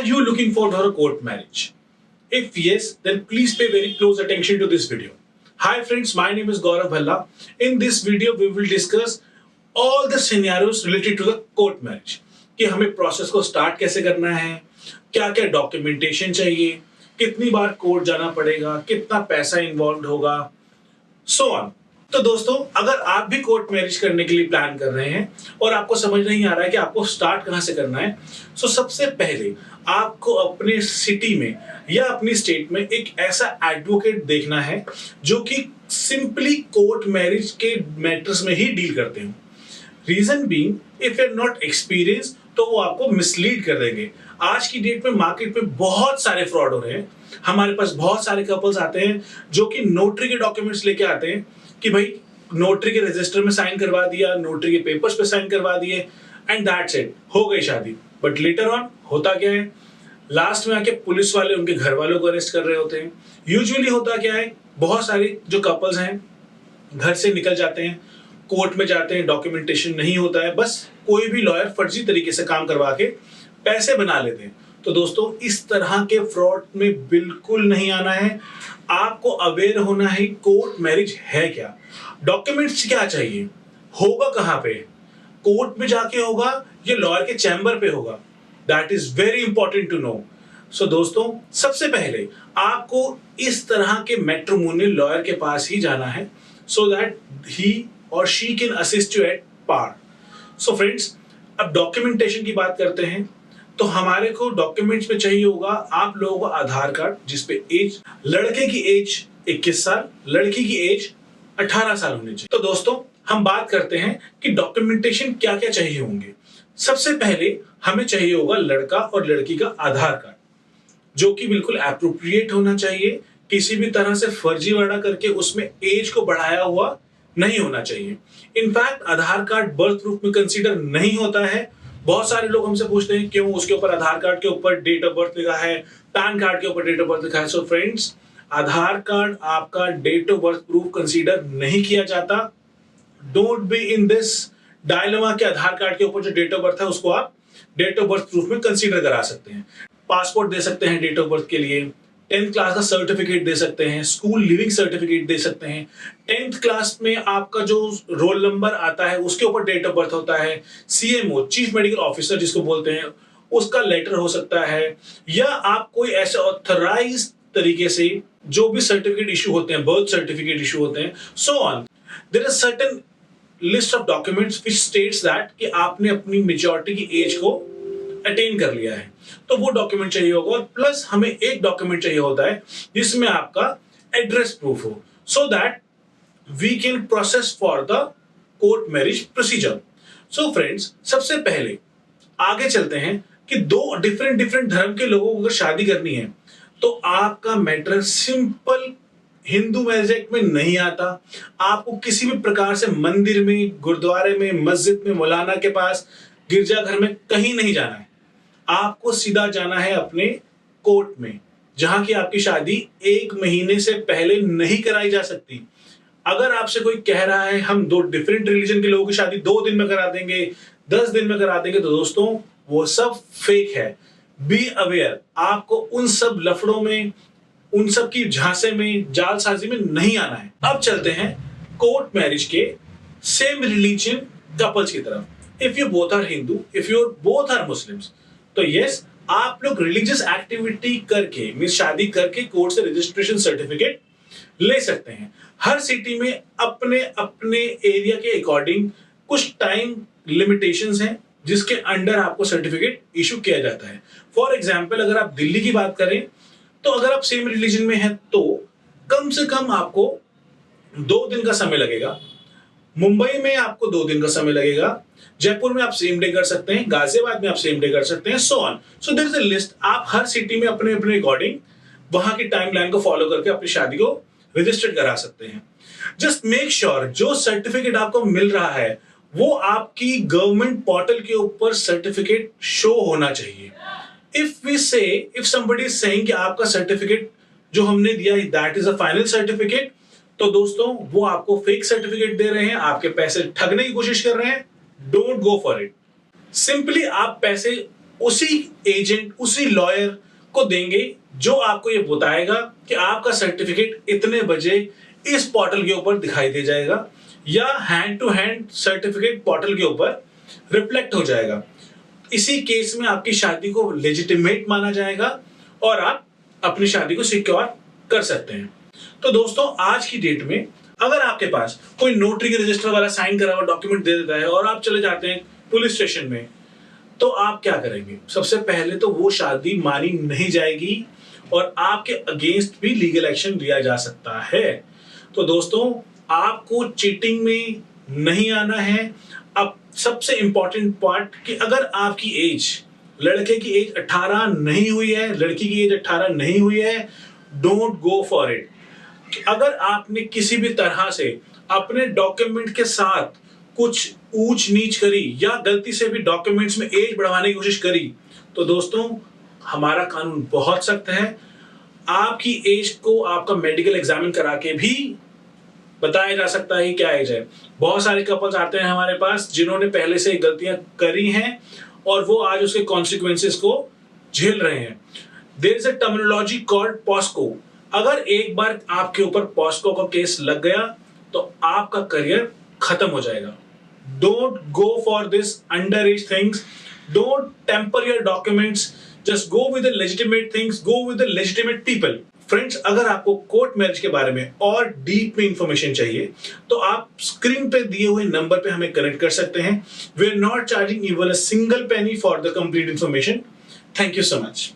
Are you looking for a court marriage? If yes, then please pay very close attention to this video. Hi friends, my name is Gaurav Bhalla. In this video, we will discuss all the scenarios related to the court marriage. कि हमें process को start कैसे करना है, क्या क्या documentation चाहिए, कितनी बार कोर्ट जाना पड़ेगा, कितना पैसा इन्वॉल्व होगा, सो ऑन। तो दोस्तों, अगर आप भी कोर्ट मैरिज करने के लिए प्लान कर रहे हैं और आपको समझ नहीं आ रहा है कि आपको स्टार्ट कहां से करना है, तो सबसे पहले आपको अपने सिटी में या अपनी स्टेट में एक ऐसा एडवोकेट देखना है जो कि सिंपली कोर्ट मैरिज के मैटर्स में ही डील करते हो। Reason being, if you are not experience तो वो आपको मिसलीड कर देंगे। आज की डेट में मार्केट में बहुत सारे फ्रॉड हो रहे हैं। हमारे पास बहुत सारे कपल्स आते हैं जो कि नोटरी के डॉक्यूमेंट्स लेके आते हैं कि भाई नोटरी के रजिस्टर में साइन करवा दिया, नोटरी के पेपर्स पे साइन करवा दिए एंड दैट्स इट, हो गई शादी। बट लेटर ऑन होता क्या है, लास्ट में आके पुलिस वाले उनके घर वालों को अरेस्ट कर रहे होते हैं। यूजुअली होता क्या है, बहुत सारे जो कपल्स हैं घर से निकल जाते हैं, कोर्ट में जाते हैं, डॉक्यूमेंटेशन नहीं होता है, बस कोई भी लॉयर फर्जी तरीके से काम करवा के पैसे बना लेते हैं। तो दोस्तों, इस तरह के फ्रॉड में बिल्कुल नहीं आना है। आपको अवेयर होना है कोर्ट मैरिज है क्या, डॉक्यूमेंट्स क्या चाहिए, होगा कहां पे, कोर्ट में जाके होगा या लॉयर के चैम्बर पे होगा, that is very important to know. So दोस्तों, सबसे पहले आपको इस तरह के मैट्रिमोनियल लॉयर के पास ही जाना है सो दैट ही और she can assist you at par. So friends, अब डॉक्यूमेंटेशन की बात करते हैं। तो हमारे को डॉक्यूमेंट्स में चाहिए होगा आप लोगों को आधार कार्ड, जिसपे एज, लड़के की एज 21 साल, लड़की की एज 18 साल होनी चाहिए। तो दोस्तों, हम बात करते हैं कि डॉक्यूमेंटेशन क्या क्या चाहिए होंगे। सबसे पहले हमें चाहिए होगा लड़का और लड़की का आधार कार्ड, जो कि बिल्कुल एप्रोप्रिएट होना चाहिए, किसी भी तरह से फर्जीवाड़ा करके उसमें एज को बढ़ाया हुआ नहीं होना चाहिए। इनफैक्ट आधार कार्ड बर्थ प्रूफ में कंसीडर नहीं होता है। बहुत सारे लोग हमसे पूछते हैं क्यों उसके ऊपर आधार कार्ड के ऊपर डेट ऑफ बर्थ लिखा है, पैन कार्ड के ऊपर डेट ऑफ बर्थ लिखा है। सो फ्रेंड्स, आधार कार्ड आपका date of birth proof consider नहीं किया जाता। Don't be in this dilemma कि आधार कार्ड के ऊपर जो डेट ऑफ बर्थ है उसको आप डेट ऑफ बर्थ प्रूफ में कंसीडर करा सकते हैं। पासपोर्ट दे सकते हैं डेट ऑफ बर्थ के लिए, 10th क्लास का सर्टिफिकेट दे सकते हैं, स्कूल लिविंग सर्टिफिकेट दे सकते हैं, 10th क्लास में आपका जो रोल नंबर आता है उसके ऊपर डेट ऑफ बर्थ होता है, सीएमओ चीफ मेडिकल ऑफिसर जिसको बोलते हैं उसका लेटर हो सकता है, या आप कोई ऐसे ऑथराइज तरीके से जो भी सर्टिफिकेट इशू होते हैं, बर्थ सर्टिफिकेट इशू होते हैं, so on. There is certain list of documents which states that कि आपने अपनी मेजॉरिटी की एज को अटेन कर लिया है, तो वो डॉक्यूमेंट चाहिए होगा। और प्लस हमें एक डॉक्यूमेंट चाहिए होता है जिसमें आपका एड्रेस प्रूफ हो, so that we can process for the court marriage procedure. So friends, सबसे पहले आगे चलते हैं कि दो डिफरेंट धर्म के लोगों को अगर शादी करनी है तो आपका matter simple Hindu marriage act में नहीं आता। आपको किसी भी प्रकार से मंदिर में, गुरुद्वारे में, मस्जिद में, मौलाना के पास, गिरजाघर में कहीं नहीं जाना है। आपको सीधा जाना है अपने कोर्ट में, जहां की आपकी शादी 1 महीने से पहले नहीं कराई जा सकती। अगर आपसे कोई कह रहा है हम 2 डिफरेंट रिलीजन के लोगों की शादी 2 दिन में करा देंगे, 10 दिन में करा देंगे, तो दोस्तों वो सब फेक है। बी अवेयर, आपको उन सब लफड़ों में, उन सब की झांसे में, जालसाजी में नहीं आना है। अब चलते हैं कोर्ट मैरिज के सेम रिलीजन कपल्स की तरफ। If you both are Hindu, if you both are Muslims, तो यस, आप लोग रिलीजियस एक्टिविटी करके, मींस शादी करके कोर्ट से रजिस्ट्रेशन सर्टिफिकेट ले सकते हैं। हर सिटी में अपने अपने एरिया के अकॉर्डिंग कुछ टाइम लिमिटेशंस हैं जिसके अंडर आपको सर्टिफिकेट इशू किया जाता है। फॉर एग्जाम्पल, अगर आप दिल्ली की बात करें तो अगर आप सेम रिलीजन में हैं तो कम से कम आपको 2 दिन का समय लगेगा। मुंबई में आपको 2 दिन का समय लगेगा, जयपुर में आप सेम डे कर सकते हैं, गाजियाबाद में आप सेम डे कर सकते हैं, so on. So there is a list. आप हर सिटी में अपने अपने अकॉर्डिंग वहां की टाइमलाइन को फॉलो करके अपनी शादी को रजिस्टर्ड करा सकते हैं। जस्ट मेक श्योर जो सर्टिफिकेट आपको मिल रहा है वो आपकी गवर्नमेंट पोर्टल के ऊपर सर्टिफिकेट शो होना चाहिए। इफ somebody is saying कि आपका सर्टिफिकेट जो हमने दिया that is a final certificate, तो दोस्तों वो आपको फेक सर्टिफिकेट दे रहे हैं, आपके पैसे ठगने की कोशिश कर रहे हैं। Don't go for it. Simply आप पैसे उसी एजेंट, उसी लॉयर को देंगे जो आपको ये बताएगा कि आपका सर्टिफिकेट इतने बजे इस पोर्टल के ऊपर दिखाई दे जाएगा या hand to hand certificate portal के ऊपर रिफ्लेक्ट हो जाएगा। इसी केस में आपकी शादी को लेजिटिमेट माना जाएगा और आप अपनी शादी को सिक्योर कर सकते हैं। तो दोस्तों, आज की डेट में अगर आपके पास कोई नोटरी के रजिस्टर वाला साइन करा हुआ डॉक्यूमेंट दे देता है और आप चले जाते हैं पुलिस स्टेशन में, तो आप क्या करेंगे? सबसे पहले तो वो शादी मानी नहीं जाएगी और आपके अगेंस्ट भी लीगल एक्शन लिया जा सकता है। तो दोस्तों, आपको चीटिंग में नहीं आना है। अब सबसे इंपॉर्टेंट पार्ट कि अगर आपकी एज, लड़के की एज 18 नहीं हुई है, लड़की की एज 18 नहीं हुई है, डोंट गो फॉर इट। अगर आपने किसी भी तरह से अपने डॉक्यूमेंट के साथ कुछ ऊंच नीच करी या गलती से भी डॉक्यूमेंट्स में एज बढ़वाने की कोशिश करी, तो दोस्तों हमारा कानून बहुत सख्त है। आपकी एज को आपका मेडिकल एग्जामिन करा के भी बताया जा सकता है क्या एज है। बहुत सारे कपल्स आते हैं हमारे पास जिन्होंने पहले से गलतियां करी हैं और वो आज उसके कॉन्सिक्वेंसेस को झेल रहे हैं। There is a terminology called POCSO. अगर एक बार आपके ऊपर पॉस्को का केस लग गया तो आपका करियर खत्म हो जाएगा। Don't go for this under age things, don't tamper your documents, just go with the legitimate things, go with the legitimate people. Friends, अगर आपको कोर्ट मैरिज के बारे में और डीप में इंफॉर्मेशन चाहिए तो आप स्क्रीन पे दिए हुए नंबर पे हमें कनेक्ट कर सकते हैं। We are not charging even a single penny for the complete information. Thank you so much.